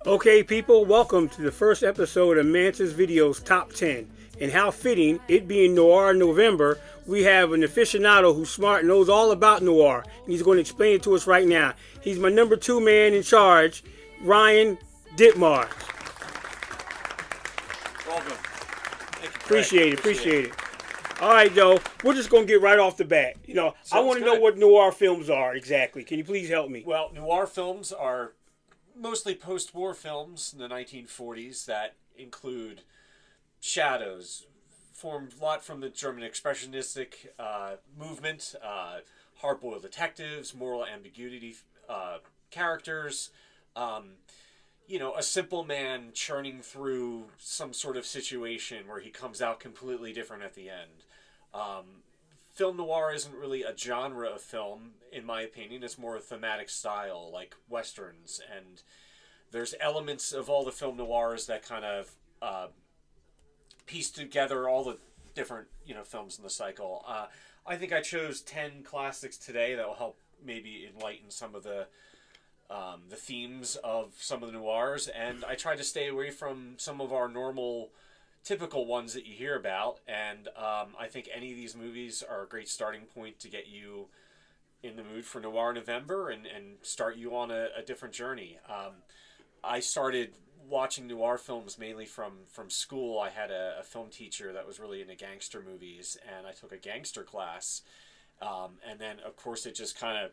Okay, people, welcome to the first episode of MANTA'S Videos Top 10. And how fitting, it being Noir November, we have an aficionado who's smart and knows all about Noir. And he's going to explain it to us right now. He's my number two man in charge, Ryan Ditmar. Welcome. Thank you, Craig. Appreciate it. All right, Joe, we're just going to get right off the bat. I want to know what noir films are exactly. Can you please help me? Well, noir films are mostly post-war films in the 1940s that include shadows, formed a lot from the German expressionistic movement, hard-boiled detectives, moral ambiguity characters, a simple man churning through some sort of situation where he comes out completely different at the end. Film noir isn't really a genre of film, in my opinion. It's more a thematic style, like westerns. And there's elements of all the film noirs that kind of piece together all the different, films in the cycle. I think I chose 10 classics today that will help maybe enlighten some of the themes of some of the noirs. And I try to stay away from some of our normal typical ones that you hear about, and I think any of these movies are a great starting point to get you in the mood for Noir November and start you on a different journey. I started watching noir films mainly from school. I had a film teacher that was really into gangster movies, and I took a gangster class, and then of course it just kind of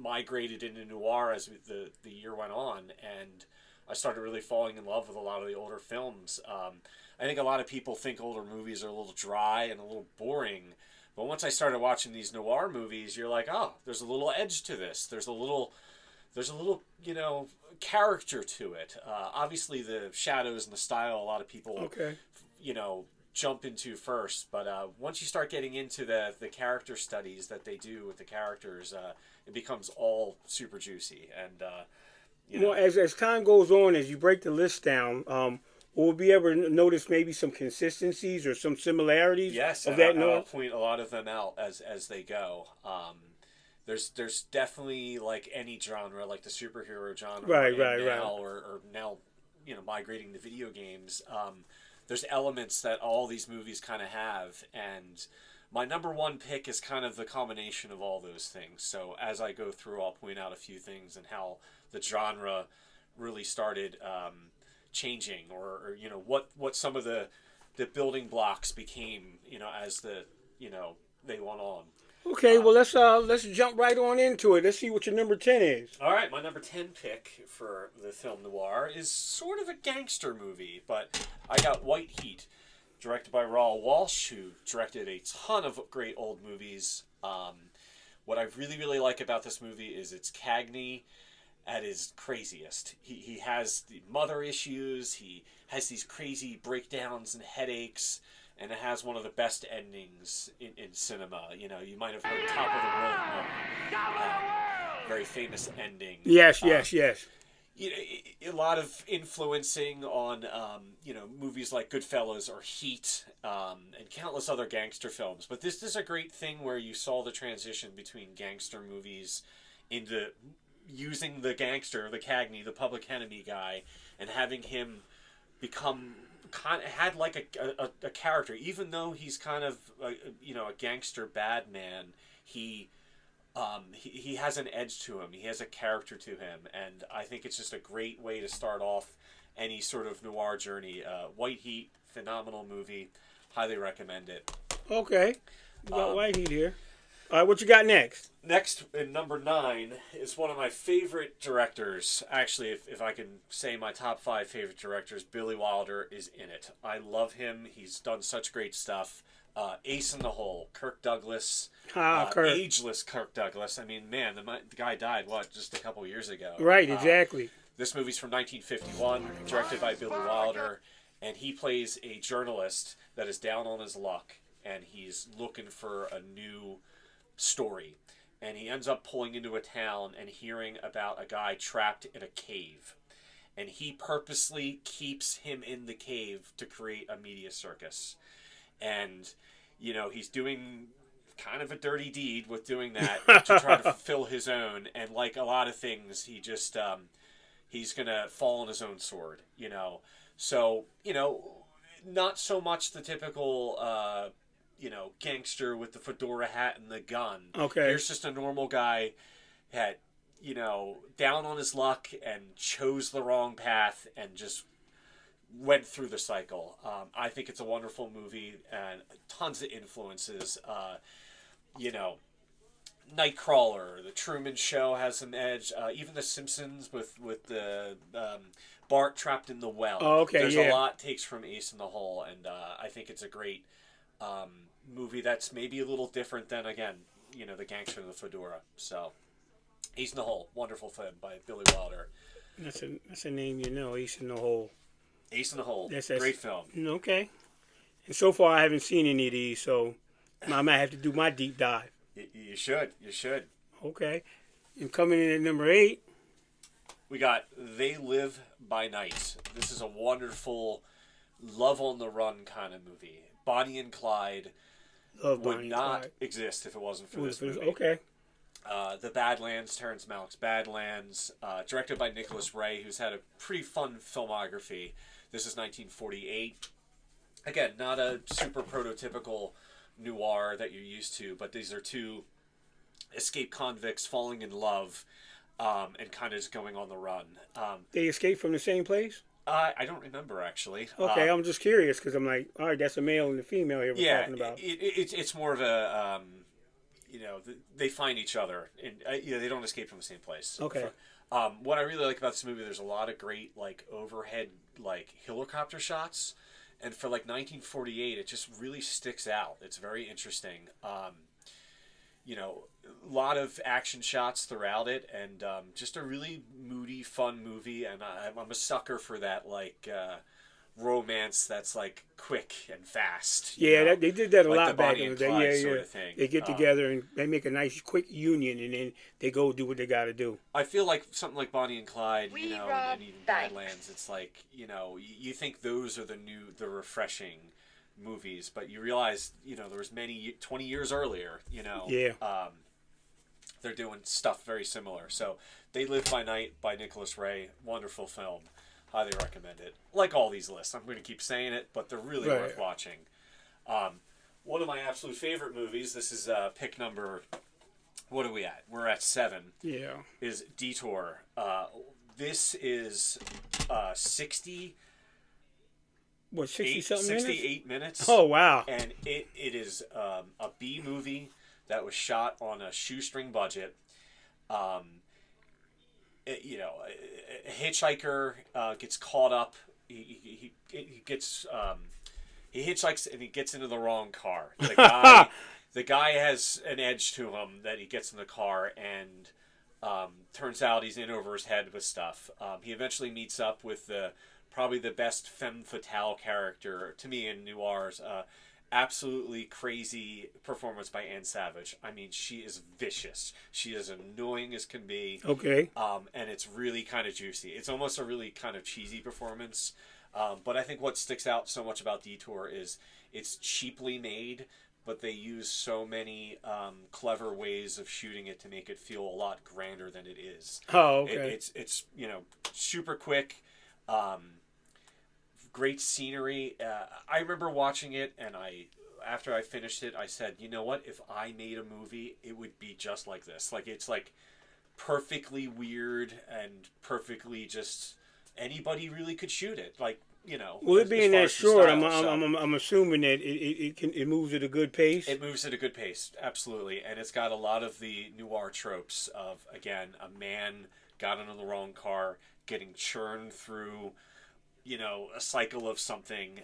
migrated into noir as the year went on, and I started really falling in love with a lot of the older films. I think a lot of people think older movies are a little dry and a little boring, but once I started watching these noir movies, you're like, oh, there's a little edge to this. There's a little, character to it. Obviously, the shadows and the style, a lot of people, jump into first. But once you start getting into the character studies that they do with the characters, it becomes all super juicy. And as time goes on, as you break the list down, will we be able to notice maybe some consistencies or some similarities? Yes, of that I'll point a lot of them out as they go. There's definitely, like any genre, like the superhero genre, right. Or now, migrating to video games. There's elements that all these movies kind of have, and my number one pick is kind of the combination of all those things. So as I go through, I'll point out a few things and how the genre really started changing, or what some of the building blocks became, as they went on. Okay, well let's jump right on into it. Let's see what your number 10 is. All right, my number 10 pick for the film noir is sort of a gangster movie, but I got White Heat, directed by Raoul Walsh, who directed a ton of great old movies. What I really, really like about this movie is it's Cagney at his craziest. He has the mother issues, he has these crazy breakdowns and headaches, and it has one of the best endings in cinema. You might have heard Top of the World, very famous ending. Yes. A lot of influencing on, movies like Goodfellas or Heat, and countless other gangster films. But this is a great thing where you saw the transition between gangster movies into using the gangster, the Cagney, the public enemy guy, and having him become had like a character. Even though he's kind of a gangster bad man, he has an edge to him. He has a character to him, and I think it's just a great way to start off any sort of noir journey. White Heat, phenomenal movie, highly recommend it. Okay, we got White Heat here. All right, what you got next? Next, in number 9, is one of my favorite directors. Actually, if I can say my top 5 favorite directors, Billy Wilder is in it. I love him. He's done such great stuff. Ace in the Hole, Kirk Douglas, ageless Kirk Douglas. I mean, man, the guy died, just a couple years ago. Right, exactly. This movie's from 1951, directed by Billy Wilder, and he plays a journalist that is down on his luck, and he's looking for a new story. And he ends up pulling into a town and hearing about a guy trapped in a cave. And he purposely keeps him in the cave to create a media circus. And, he's doing kind of a dirty deed with doing that to try to fulfill his own. And like a lot of things, he just he's gonna fall on his own sword. So not so much the typical gangster with the fedora hat and the gun. Okay. Here's just a normal guy that down on his luck and chose the wrong path and just went through the cycle. I think it's a wonderful movie and tons of influences. Nightcrawler, The Truman Show has some edge. Even The Simpsons with the Bart trapped in the well. Oh, okay, There's yeah. a lot takes from Ace in the Hole, and I think it's a great movie that's maybe a little different than, again, the gangster in the fedora. So, Ace in the Hole, wonderful film by Billy Wilder. That's a name, Ace in the Hole. Ace in the Hole, That's great film. Okay. And so far, I haven't seen any of these, so I might have to do my deep dive. You should. Okay. And coming in at number 8, we got They Live by Night. This is a wonderful love on the run kind of movie. Bonnie and Clyde would not exist if it wasn't for this movie. Okay. The Badlands, Terrence Malick's Badlands, directed by Nicholas Ray, who's had a pretty fun filmography. This is 1948. Again, not a super prototypical noir that you're used to, but these are two escaped convicts falling in love and kind of just going on the run. They escaped from the same place? I don't remember, actually. Okay, I'm just curious because I'm like, all right, that's a male and a female here we're talking about. It's more of a, they find each other. And they don't escape from the same place. Okay. What I really like about this movie, there's a lot of great, overhead, helicopter shots. And for 1948, it just really sticks out. It's very interesting. A lot of action shots throughout it, and just a really moody, fun movie. And I'm a sucker for that romance that's quick and fast. Yeah, they did that a lot back Bonnie in the and day. Clyde Yeah, sort of thing. They get together and they make a nice, quick union, and then they go do what they got to do. I feel like something like Bonnie and Clyde, and even Badlands. It's you think those are the refreshing movies, but you realize there was 20 years earlier. Yeah. They're doing stuff very similar. So, They Live by Night by Nicholas Ray, wonderful film. Highly recommend it. Like all these lists, I'm going to keep saying it, but they're really worth watching. One of my absolute favorite movies, this is pick number, what are we at? We're at 7. Yeah. Is Detour. This is 60... What, 60-something minutes? 68 minutes. Oh, wow. And it is a B movie that was shot on a shoestring budget. A hitchhiker gets caught up. He hitchhikes and he gets into the wrong car. The guy has an edge to him that he gets in the car, and turns out he's in over his head with stuff. He eventually meets up with probably the best femme fatale character to me in noirs. Absolutely crazy performance by Anne Savage. I mean, she is vicious. She is annoying as can be. Okay. And it's really kind of juicy. It's almost a really kind of cheesy performance. But I think what sticks out so much about Detour is it's cheaply made, but they use so many clever ways of shooting it to make it feel a lot grander than it is. Oh, okay. It's super quick. Great scenery. I remember watching it, and after I finished it, I said, you know what? If I made a movie, it would be just like this. It's perfectly weird and perfectly just anybody really could shoot it. Well, it being that short, I'm assuming that it moves at a good pace. It moves at a good pace, absolutely, and it's got a lot of the noir tropes of, again, a man got into the wrong car, getting churned through a cycle of something.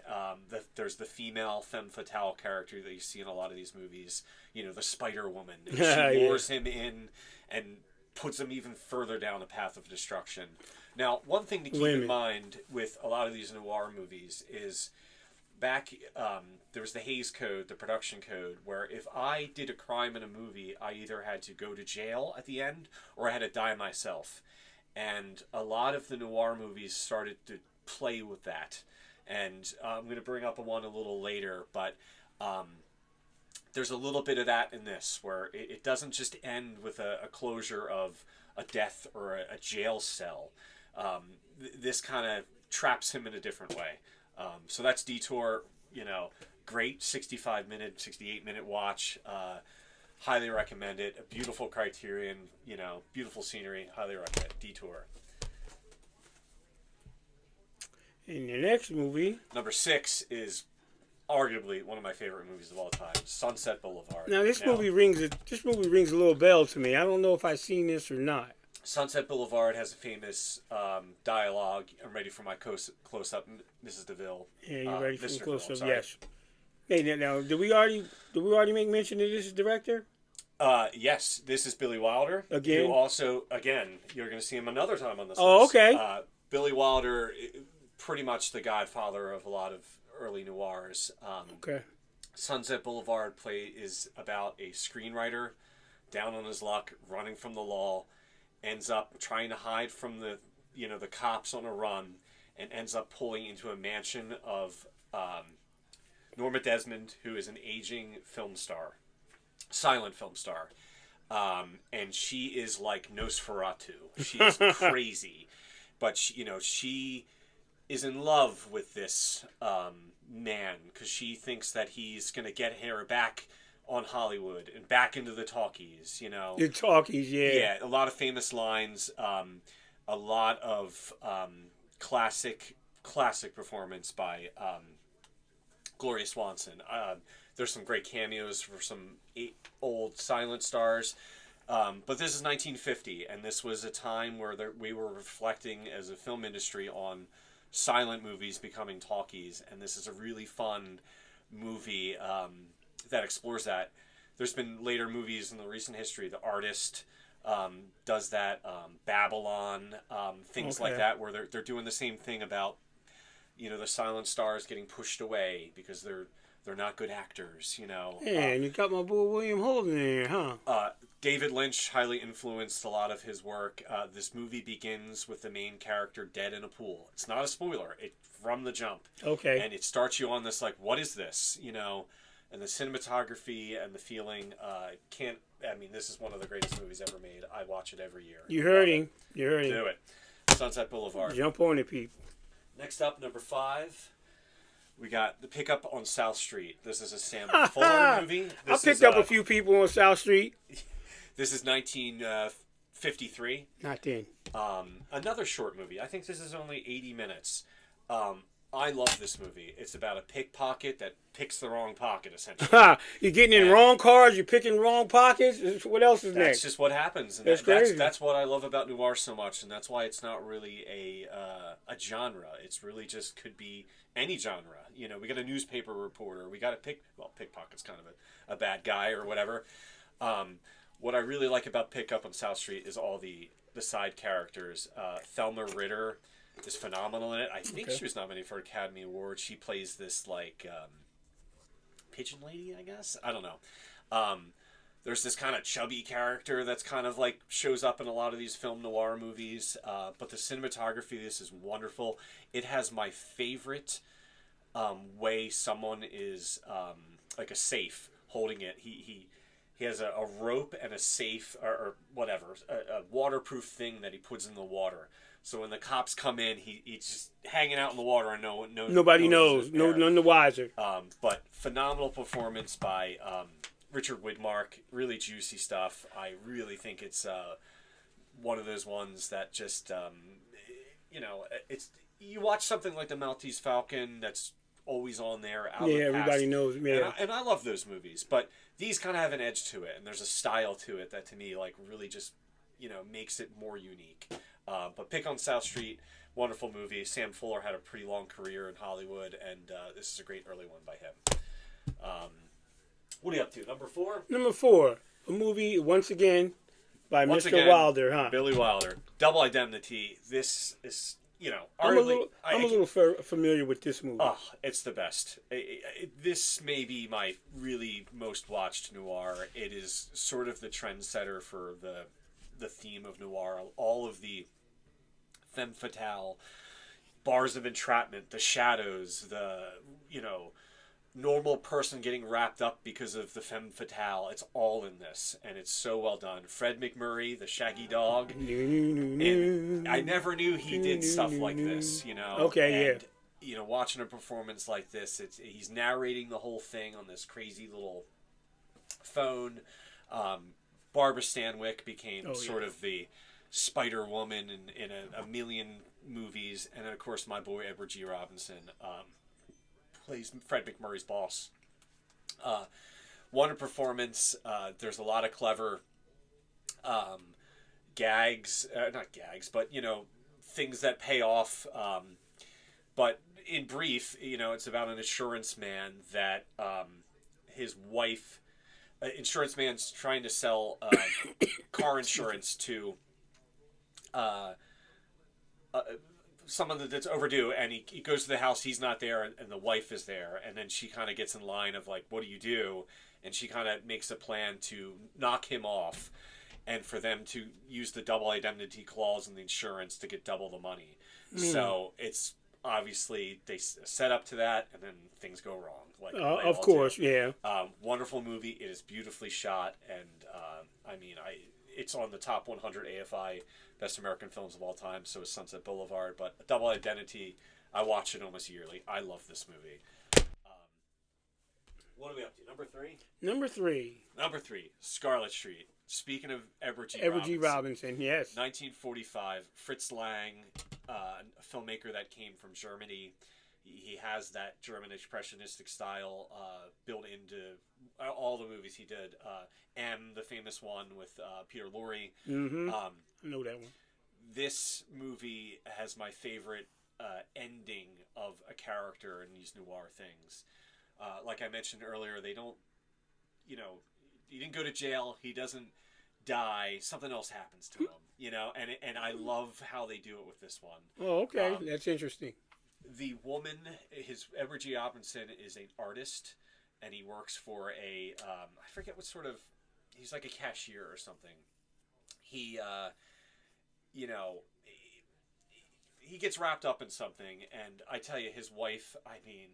There's the female femme fatale character that you see in a lot of these movies. The Spider Woman. And she lures him in and puts him even further down a path of destruction. Now, one thing to keep in mind with a lot of these noir movies is back, there was the Hays Code, the production code, where if I did a crime in a movie, I either had to go to jail at the end or I had to die myself. And a lot of the noir movies started to play with that, and I'm going to bring up one a little later, but there's a little bit of that in this, where it doesn't just end with a closure of a death or a jail cell. This kind of traps him in a different way. So that's Detour. Great 65-minute, 68-minute watch. Highly recommend it. A beautiful Criterion. Beautiful scenery. Highly recommend Detour. In the next movie, Number 6 is arguably one of my favorite movies of all time, Sunset Boulevard. now this movie rings a little bell to me. I don't know if I've seen this or not. Sunset Boulevard has a famous dialogue. I'm ready for my close up, Mrs. DeVille. Yeah, you ready for the Mr. close up? DeVille, Yes. Hey, now, did we already make mention of this director? Yes, this is Billy Wilder. Again? Who also, you're going to see him another time on this Oh, list. okay. Billy Wilder, pretty much the godfather of a lot of early noirs. Okay. Sunset Boulevard is about a screenwriter down on his luck, running from the law, ends up trying to hide from the cops on a run, and ends up pulling into a mansion of Norma Desmond, who is an aging film star, silent film star, and she is like Nosferatu. She's crazy, but she is in love with this man because she thinks that he's going to get her back on Hollywood and back into the talkies. The talkies, yeah. Yeah, a lot of famous lines, a lot of classic performance by Gloria Swanson. There's some great cameos for some old silent stars. But this is 1950, and this was a time where we were reflecting as a film industry on silent movies becoming talkies, and this is a really fun movie that explores that. There's been later movies in the recent history. The Artist does that. Babylon, things like that, where they're doing the same thing about the silent stars getting pushed away because they're not good actors. Yeah, and you got my boy William Holden there, huh? David Lynch highly influenced a lot of his work. This movie begins with the main character dead in a pool. It's not a spoiler. From the jump. Okay. And it starts you on this like, what is this? And the cinematography and the feeling. This is one of the greatest movies ever made. I watch it every year. You heard him. You heard him. Do it. Sunset Boulevard. Jump on it, people. Next up, number 5. We got The Pickup on South Street. This is a Sam Fuller movie. I picked up a few people on South Street. This is 1953. Not then. Another short movie. I think this is only 80 minutes. I love this movie. It's about a pickpocket that picks the wrong pocket, essentially. You're getting in wrong cars. You're picking wrong pockets. What else is next? That's just what happens. And that's crazy. That's what I love about noir so much, and that's why it's not really a genre. It's really just could be any genre. We got a newspaper reporter. We got a pickpocket's kind of a bad guy or whatever. What I really like about Pickup on South Street is all the side characters. Thelma Ritter is phenomenal in it. I think she was nominated for an Academy Award. She plays this pigeon lady, I guess. I don't know. There's this kind of chubby character that's kind of shows up in a lot of these film noir movies. But the cinematography, this is wonderful. It has my favorite way someone is like a safe holding it. He has a rope and a safe or whatever, a waterproof thing that he puts in the water. So when the cops come in, he's just hanging out in the water and nobody knows. None the wiser. But phenomenal performance by Richard Widmark. Really juicy stuff. I really think it's one of those ones that just it's you watch something like the Maltese Falcon that's always on there. Everybody knows. Yeah, and I love those movies, but these kind of have an edge to it, and there's a style to it that to me really just makes it more unique. But Pick on South Street, wonderful movie. Sam Fuller had a pretty long career in Hollywood, and this is a great early one by him. What are you up to? Number 4? Number 4, a movie once again by Mr. Wilder, huh? Billy Wilder, Double Indemnity. This is I'm a little familiar with this movie. Oh, it's the best. This may be my really most watched noir. It is sort of the trendsetter for the theme of noir. All of the femme fatale, bars of entrapment, the shadows, normal person getting wrapped up because of the femme fatale. It's all in this, and it's so well done. Fred McMurray, the Shaggy Dog, and I never knew he did stuff like this, you know. Okay, yeah. And you know, watching a performance like this, he's narrating the whole thing on this crazy little phone. Barbara Stanwyck became sort of the Spider Woman in a million movies, and then of course my boy Edward G. Robinson plays Fred McMurray's boss. What a performance! There's a lot of clever gags, not gags, but you know, things that pay off. But in brief, you know, it's about an insurance man that his wife, insurance man's trying to sell car insurance to uh, someone that's overdue, and he goes to the house, he's not there, and the wife is there, and then she kind of gets in line of like, what do you do? And she kind of makes a plan to knock him off, and for them to use the double indemnity clause in the insurance to get double the money. So it's obviously they set up to that, and then things go wrong. Like of course, do. yeah. Wonderful movie. It is beautifully shot, and I mean, it's on the top 100 AFI Best American Films of all time. So is Sunset Boulevard, but Double Identity, I watch it almost yearly. I love this movie. What are we up to? Number three. Number three. Scarlet Street. Speaking of Edward G. Robinson, yes. 1945. Fritz Lang, a filmmaker that came from Germany. He has that German expressionistic style built into all the movies he did. M, the famous one with Peter Lorre. Mm-hmm. I know that one. This movie has my favorite ending of a character in these noir things. Like I mentioned earlier, they don't, you know, he didn't go to jail. He doesn't die. Something else happens to him, you know, and I love how they do it with this one. Oh, okay. That's interesting. The woman, Edward G. Robinson is an artist, and he works for I forget what sort of, he's like a cashier or something. He, you know, he gets wrapped up in something, and I tell you, his wife, I mean,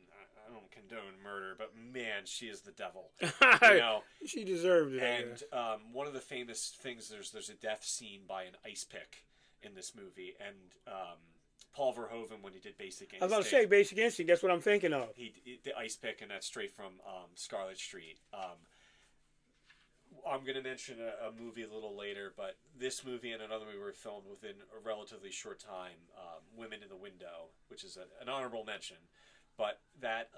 I don't condone murder, but man, she is the devil. You know, she deserved it. And one of the famous things, there's a death scene by an ice pick in this movie, and Paul Verhoeven, when he did Basic Instinct, I was about to say Basic Instinct. That's what I'm thinking of. He the ice pick, and that's straight from Scarlet Street. I'm going to mention a movie a little later, but this movie and another movie were filmed within a relatively short time. Women in the Window, which is an honorable mention, but that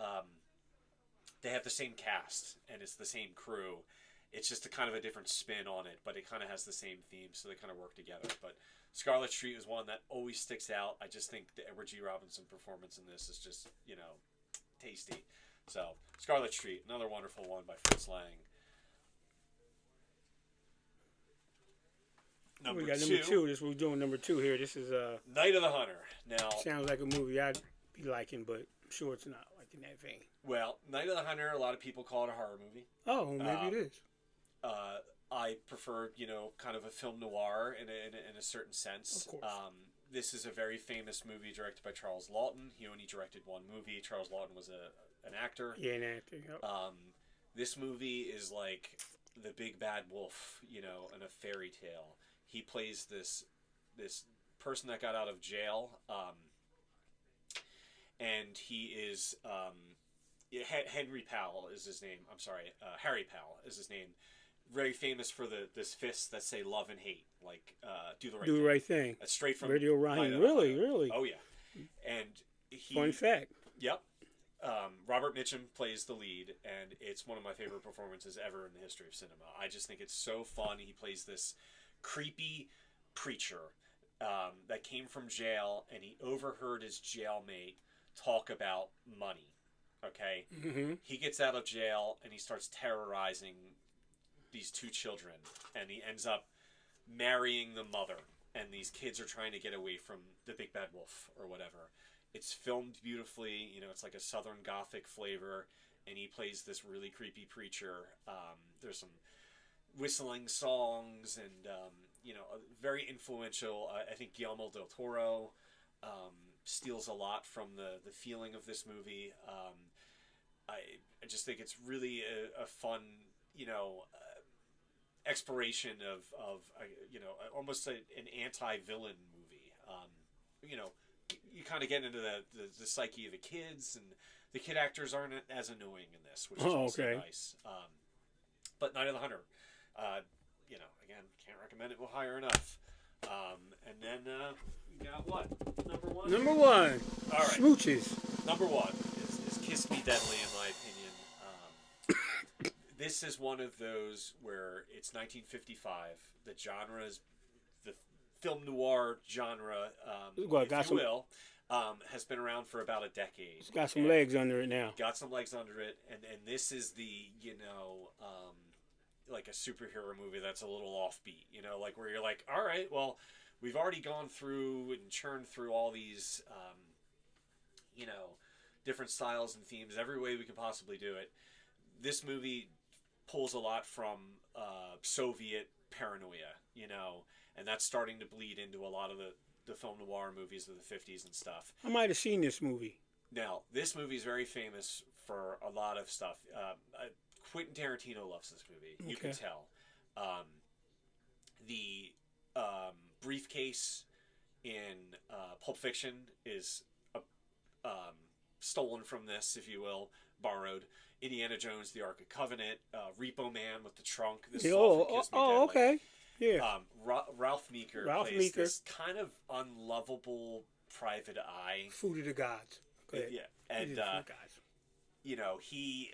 they have the same cast and it's the same crew. It's just a kind of a different spin on it, but it kind of has the same theme, so they kind of work together. But Scarlet Street is one that always sticks out. I just think the Edward G. Robinson performance in this is just, you know, tasty. So Scarlet Street, another wonderful one by Fritz Lang. We got number two. We're doing number two here. This is Night of the Hunter. Now sounds like a movie I'd be liking, but I'm sure it's not like in that vein. Well, Night of the Hunter, a lot of people call it a horror movie. Oh, maybe it is. I prefer, you know, kind of a film noir in a certain sense. Of course. This is a very famous movie directed by Charles Laughton. He only directed one movie. Charles Laughton was an actor. Yeah, an actor. Yep. This movie is like the big bad wolf, you know, in a fairy tale. He plays this person that got out of jail, and he is Henry Powell is his name. I'm sorry, Harry Powell is his name. Very famous for this fists that say love and hate, like do the right thing. That's straight from Radio Ryan. Really? Oh yeah. And fun fact. Yep. Robert Mitchum plays the lead, and it's one of my favorite performances ever in the history of cinema. I just think it's so fun. He plays this creepy preacher that came from jail, and he overheard his jailmate talk about money. Okay? Mm-hmm. He gets out of jail, and he starts terrorizing these two children, and he ends up marrying the mother, and these kids are trying to get away from the big bad wolf or whatever. It's filmed beautifully, you know, it's like a southern gothic flavor, and he plays this really creepy preacher. There's some whistling songs, and you know, very influential. I think Guillermo del Toro steals a lot from the feeling of this movie. I just think it's really a fun, you know, exploration of you know, almost an anti-villain movie. You know, you kind of get into the psyche of the kids, and the kid actors aren't as annoying in this, which is also okay. nice. But Night of the Hunter, you know, again, can't recommend it higher enough. And then we got what? Number one? Number one. All right. Smooches. Number one is Kiss Me Deadly, in my opinion. This is one of those where it's 1955. The genre is the film noir genre, Well, if you will, has been around for about a decade. It's got some legs under it now. Got some legs under it, and this is the, you know, like a superhero movie that's a little offbeat. You know, like where you're like, all right, well, we've already gone through and churned through all these, you know, different styles and themes, every way we can possibly do it. This movie pulls a lot from Soviet paranoia, you know, and that's starting to bleed into a lot of the film noir movies of the 50s and stuff. I might have seen this movie. Now, this movie is very famous for a lot of stuff. Quentin Tarantino loves this movie. You can tell. The briefcase in Pulp Fiction is stolen from this, if you will, borrowed. Indiana Jones, The Ark of Covenant, Repo Man with the trunk. This is all from Kiss Me Deadly. Okay. Yeah. Ralph Meeker plays this kind of unlovable private eye. Food of the gods. Go ahead. Yeah, and you know, he's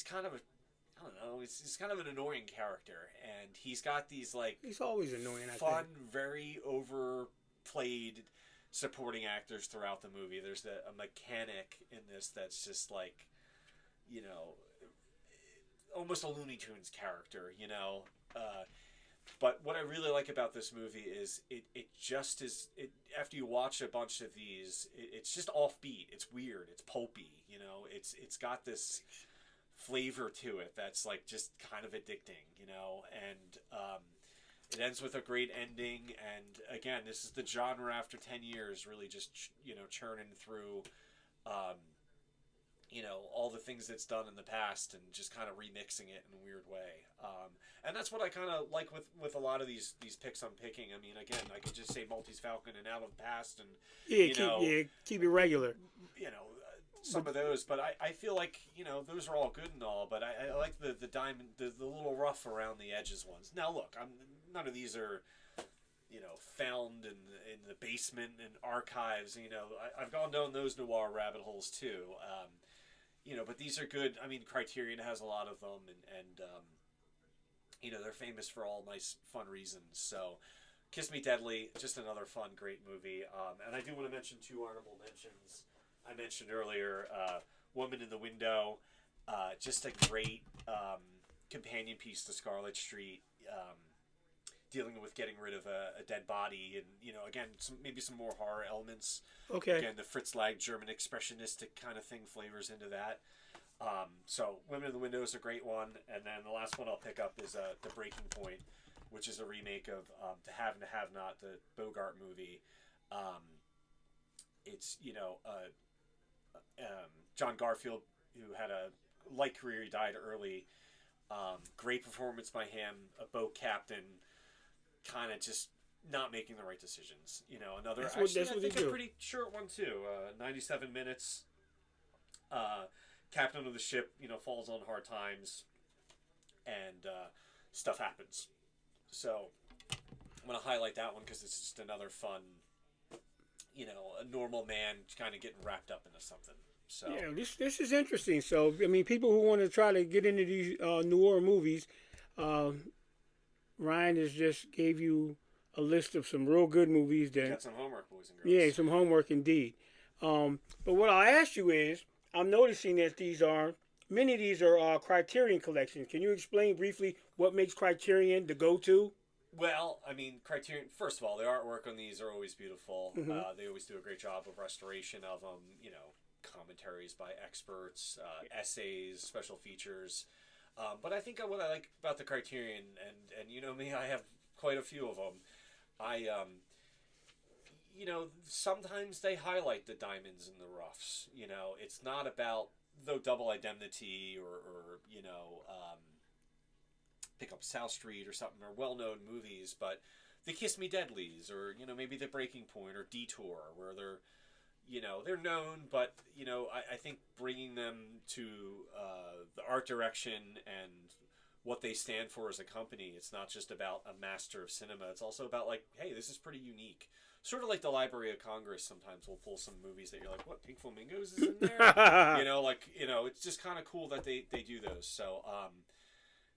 kind of a, I don't know, he's kind of an annoying character, and he's got these like he's always annoying. Fun, very overplayed supporting actors throughout the movie. There's a mechanic in this that's just like, you know, almost a Looney Tunes character, you know. But what I really like about this movie is it just is, after you watch a bunch of these, it's just offbeat. It's weird. It's pulpy, you know. It's got this flavor to it that's like just kind of addicting, you know. And it ends with a great ending. And again, this is the genre after 10 years really just, you know, churning through you know, all the things it's done in the past and just kind of remixing it in a weird way. And that's what I kind of like with a lot of these picks I'm picking. I mean, again, I could just say Maltese Falcon and Out of the Past and, keep it regular. You know, some of those. But I feel like, you know, those are all good and all, but I like the diamond, the little rough around the edges ones. Now, look, none of these are, you know, found in the basement and archives. You know, I've gone down those noir rabbit holes too. You know, but these are good. I mean, Criterion has a lot of them, and you know, they're famous for all nice, fun reasons. So, Kiss Me Deadly, just another fun, great movie. And I do want to mention two honorable mentions. I mentioned earlier, Woman in the Window, just a great companion piece to Scarlet Street, dealing with getting rid of a dead body, and, you know, again, maybe some more horror elements. Okay. Again, the Fritz Lang German expressionistic kind of thing flavors into that. So, Women in the Window is a great one, and then the last one I'll pick up is The Breaking Point, which is a remake of To Have and to Have Not, the Bogart movie. It's, you know, John Garfield, who had a light career, he died early. Great performance by him, a boat captain, kind of just not making the right decisions. You know, another, I think a pretty short one too, 97 minutes. Captain of the ship, you know, falls on hard times, and stuff happens. So I'm going to highlight that one because it's just another fun, you know, a normal man kind of getting wrapped up into something. So yeah, this is interesting. So I mean, people who want to try to get into these noir movies, Ryan has just gave you a list of some real good movies that got some homework, boys and girls. Yeah, some homework indeed. But what I'll ask you is, I'm noticing that many of these are Criterion collections. Can you explain briefly what makes Criterion the go-to? Well, I mean, Criterion, first of all, the artwork on these are always beautiful. Mm-hmm. They always do a great job of restoration of them, you know, commentaries by experts, essays, special features. But I think what I like about the Criterion, and you know me, I have quite a few of them. You know, sometimes they highlight the diamonds and the roughs. You know, it's not about though Double Indemnity or Pick Up South Street or something are well-known movies, but the Kiss Me Deadlies, or maybe The Breaking Point or Detour, where they're known, but I think bringing them to the art direction and what they stand for as a company, it's not just about a master of cinema. It's also about like, hey, this is pretty unique. Sort of like the Library of Congress. Sometimes we'll pull some movies that you're like, what, Pink Flamingos is in there? It's just kind of cool that they do those. So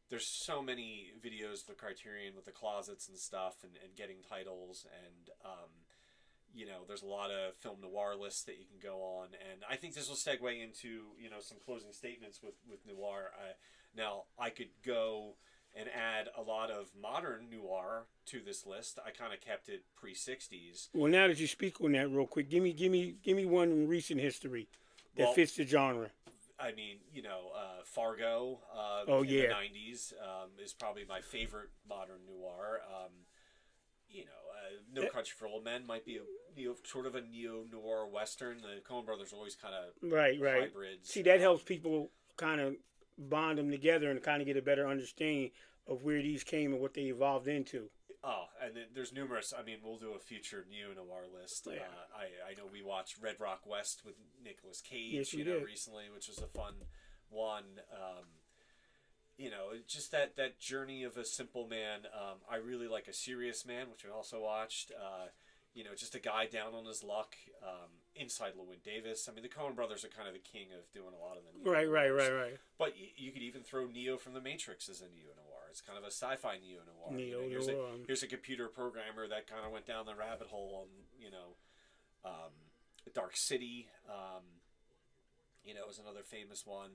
there's so many videos of the Criterion with the closets and stuff, and getting titles, and there's a lot of film noir lists that you can go on, and I think this will segue into some closing statements with noir. Now I could go and add a lot of modern noir to this list. I kind of kept it pre-60s. Well, now that you speak on that real quick, give me one in recent history that fits the genre. I mean, Fargo in the 90s is probably my favorite modern noir. No Country for Old Men might be sort of a neo-noir western. The Coen brothers are always kind of hybrids. See, that helps people kind of bond them together and kind of get a better understanding of where these came and what they evolved into. Oh, and then there's numerous. I mean, we'll do a future neo-noir list. Yeah. I know we watched Red Rock West with Nicolas Cage, recently, which was a fun one. Just that journey of a simple man. I really like A Serious Man, which I also watched. Just a guy down on his luck. Inside Llewyn Davis. I mean, the Coen brothers are kind of the king of doing a lot of the right. But you could even throw Neo from The Matrix as a neo-noir. It's kind of a sci-fi neo-noir. Here's a computer programmer that kind of went down the rabbit hole on, Dark City, was another famous one.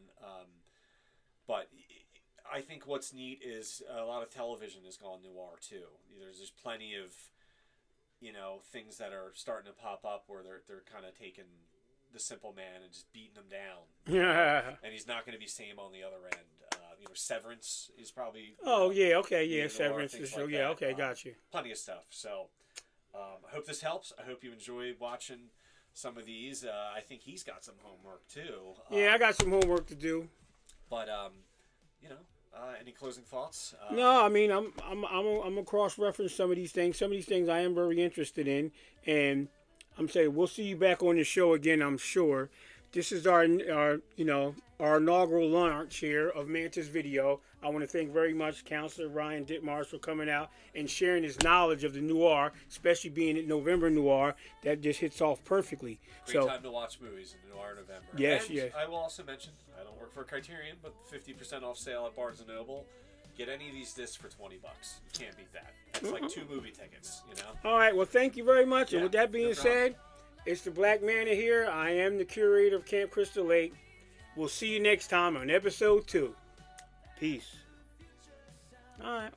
But I think what's neat is a lot of television has gone noir too. There's plenty of things that are starting to pop up where they're kind of taking the simple man and just beating him down. Yeah. And he's not going to be same on the other end. Severance is probably. Severance is like got you. Plenty of stuff. So I hope this helps. I hope you enjoy watching some of these. I think he's got some homework too. I got some homework to do. But any closing thoughts? No, I mean I'm gonna cross-reference some of these things. Some of these things I am very interested in, and I'm saying we'll see you back on the show again, I'm sure. This is our inaugural launch here of MANTA'S Video. I want to thank very much Counselor Ryan Ditmars for coming out and sharing his knowledge of the noir, especially being at November Noir. That just hits off perfectly. Great time to watch movies in Noir November. Yes. I will also mention, I don't work for Criterion, but 50% off sale at Barnes & Noble. Get any of these discs for $20. You can't beat that. That's like 2 movie tickets, All right, well, thank you very much. And with that being said, it's the Black Manta here. I am the curator of Camp Crystal Lake. We'll see you next time on episode 2. Peace. All right.